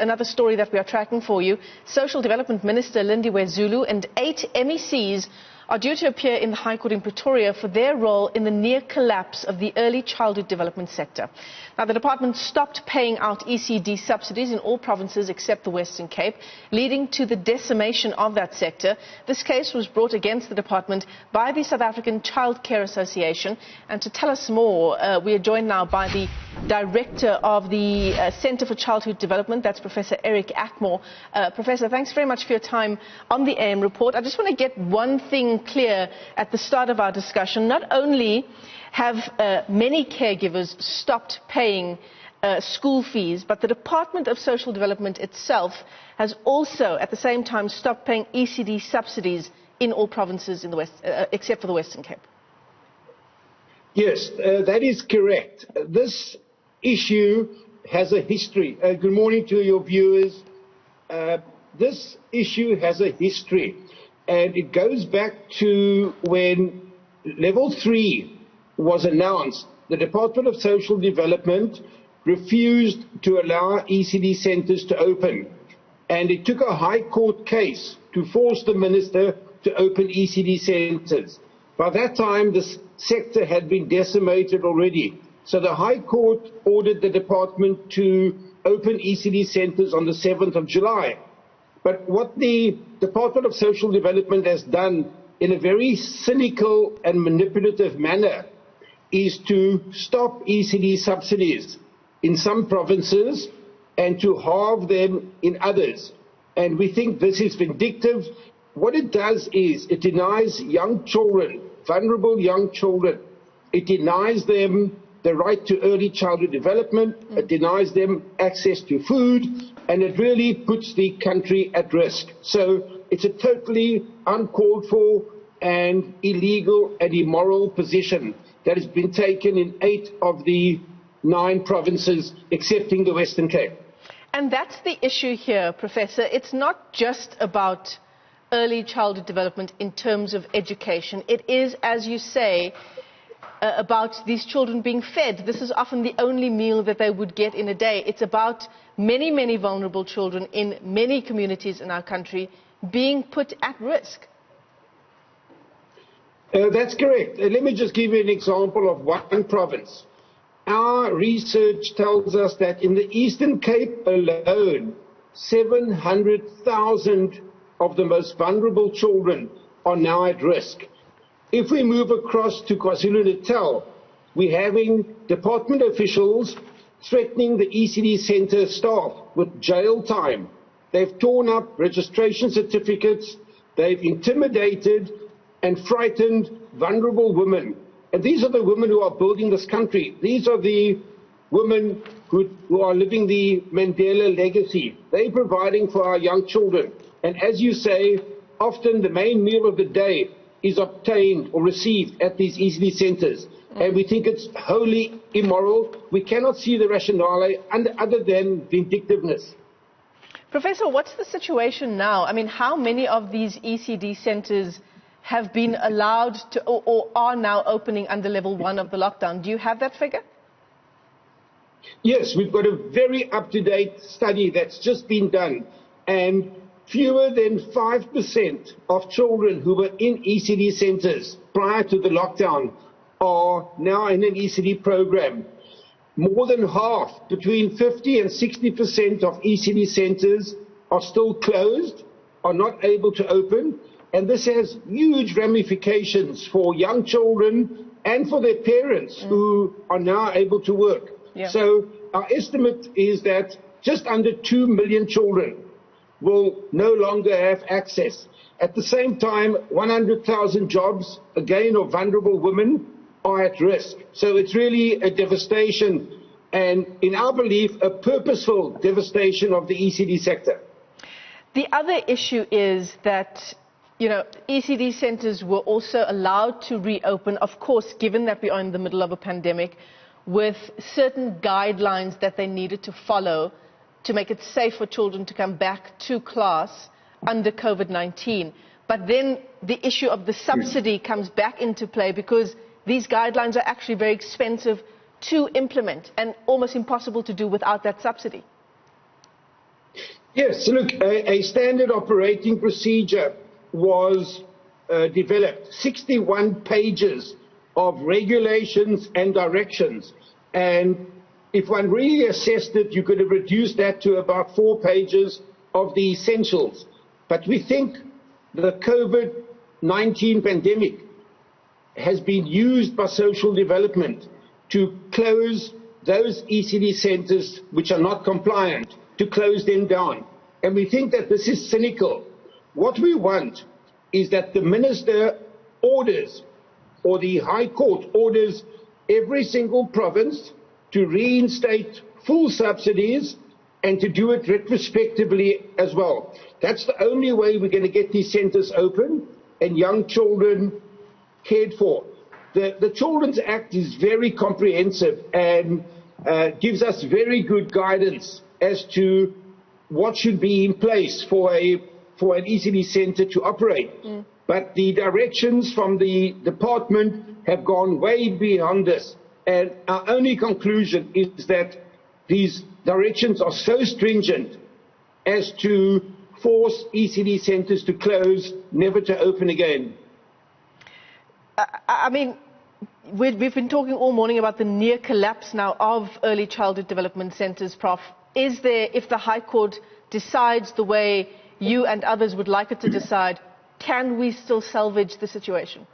another story that we are tracking for you. Social Development Minister Lindiwe Zulu and 8 MECs are due to appear in the High Court in Pretoria for their role in the near collapse of the early childhood development sector. Now, the department stopped paying out ECD subsidies in all provinces except the Western Cape, leading to the decimation of that sector. This case was brought against the department by the South African Child Care Association. And to tell us more, we are joined now by the Director of the Centre for Childhood Development, that's Professor Eric Atmore. Professor, thanks very much for your time on the AM report. I just want to get one thing clear at the start of our discussion. Not only have many caregivers stopped paying school fees, but the Department of Social Development itself has also at the same time stopped paying ECD subsidies in all provinces in the West, except for the Western Cape. Yes, that is correct. This issue has a history. Good morning to your viewers. This issue has a history, and it goes back to when Level 3 was announced. The Department of Social Development refused to allow ECD centres to open, and it took a High Court case to force the minister to open ECD centres. By that time, the sector had been decimated already. So the High Court ordered the department to open ECD centres on the 7th of July. But what the Department of Social Development has done in a very cynical and manipulative manner is to stop ECD subsidies in some provinces and to halve them in others. And we think this is vindictive. What it does is it denies young children, vulnerable young children, it denies them the right to early childhood development, it denies them access to food, and it really puts the country at risk. So it's a totally uncalled for and illegal and immoral position that has been taken in 8 of the 9 provinces, excepting the Western Cape. And that's the issue here, Professor. It's not just about early childhood development in terms of education. It is, as you say, about these children being fed. This is often the only meal that they would get in a day. It's about many, many vulnerable children in many communities in our country being put at risk. That's correct. Let me just give you an example of one province. Our research tells us that in the Eastern Cape alone, 700,000 of the most vulnerable children are now at risk. If we move across to KwaZulu-Natal, we're having department officials threatening the ECD centre staff with jail time. They've torn up registration certificates, they've intimidated and frightened vulnerable women. And these are the women who are building this country. These are the women who are living the Mandela legacy. They're providing for our young children. And as you say, often the main meal of the day is obtained or received at these ECD centres. And we think it's wholly immoral. We cannot see the rationale other than vindictiveness. Professor, what's the situation now? I mean, how many of these ECD centres have been allowed to or are now opening under level 1 of the lockdown? Do you have that figure? Yes, we've got a very up-to-date study that's just been done, and fewer than 5% of children who were in ECD centres prior to the lockdown are now in an ECD program. More than half, between 50 and 60% of ECD centres are still closed, are not able to open, and this has huge ramifications for young children and for their parents who are now able to work. Yeah. So our estimate is that just under 2 million children will no longer have access. At the same time, 100,000 jobs, again, of vulnerable women are at risk. So it's really a devastation, and in our belief, a purposeful devastation of the ECD sector. The other issue is that, you know, ECD centres were also allowed to reopen, of course, given that we are in the middle of a pandemic, with certain guidelines that they needed to follow to make it safe for children to come back to class under COVID-19. But then the issue of the subsidy comes back into play because these guidelines are actually very expensive to implement and almost impossible to do without that subsidy. Yes, look, a standard operating procedure was developed, 61 pages of regulations and directions. And if one really assessed it, you could have reduced that to about 4 pages of the essentials. But we think the COVID-19 pandemic has been used by social development to close those ECD centers which are not compliant, to close them down. And we think that this is cynical. What we want is that the minister orders, or the High Court orders, every single province to reinstate full subsidies and to do it retrospectively as well. That's the only way we're going to get these centers open and young children cared for. The Children's Act is very comprehensive and gives us very good guidance as to what should be in place for an ECD center to operate. But the directions from the department have gone way beyond this. And our only conclusion is that these directions are so stringent as to force ECD centers to close, never to open again. I mean, we've been talking all morning about the near collapse now of early childhood development centers, Prof. Is there, if the High Court decides the way you and others would like it to decide, can we still salvage the situation?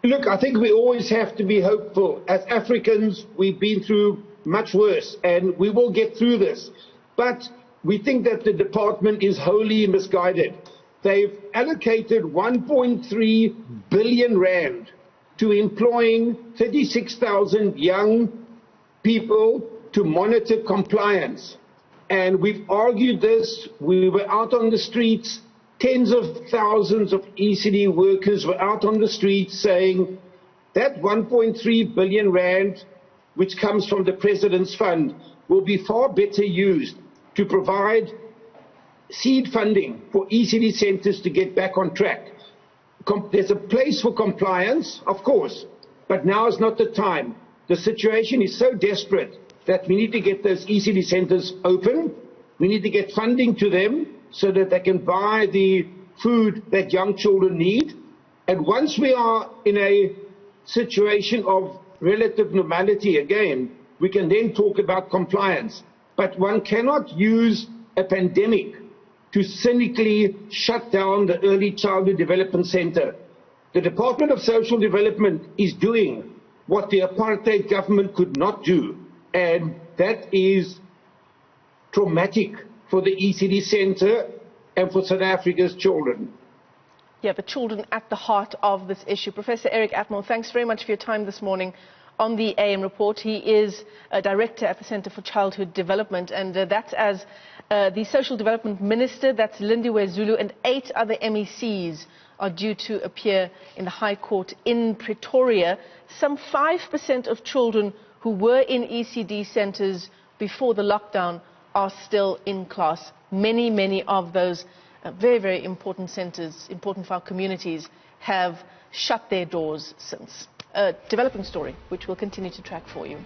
Look, I think we always have to be hopeful. As Africans, we've been through much worse, and we will get through this. But we think that the department is wholly misguided. They've allocated 1.3 billion rand to employing 36,000 young people to monitor compliance. And we've argued this. We were out on the streets. Tens of thousands of ECD workers were out on the streets saying that 1.3 billion rand, which comes from the President's Fund, will be far better used to provide seed funding for ECD centers to get back on track. There's a place for compliance, of course, but now is not the time. The situation is so desperate that we need to get those ECD centers open. We need to get funding to them so that they can buy the food that young children need. And once we are in a situation of relative normality again, we can then talk about compliance. But one cannot use a pandemic to cynically shut down the Early Childhood Development Center. The Department of Social Development is doing what the apartheid government could not do, and that is traumatic for the ECD Center and for South Africa's children. Yeah, the children at the heart of this issue. Professor Eric Atmore, thanks very much for your time this morning on the AM Report. He is a director at the Centre for Childhood Development, and that's as the Social Development Minister, that's Lindiwe Zulu, and 8 other MECs are due to appear in the High Court in Pretoria. Some 5% of children who were in ECD centres before the lockdown are still in class. Many of those very, very important centres, important for our communities, have shut their doors since. A developing story which we'll continue to track for you.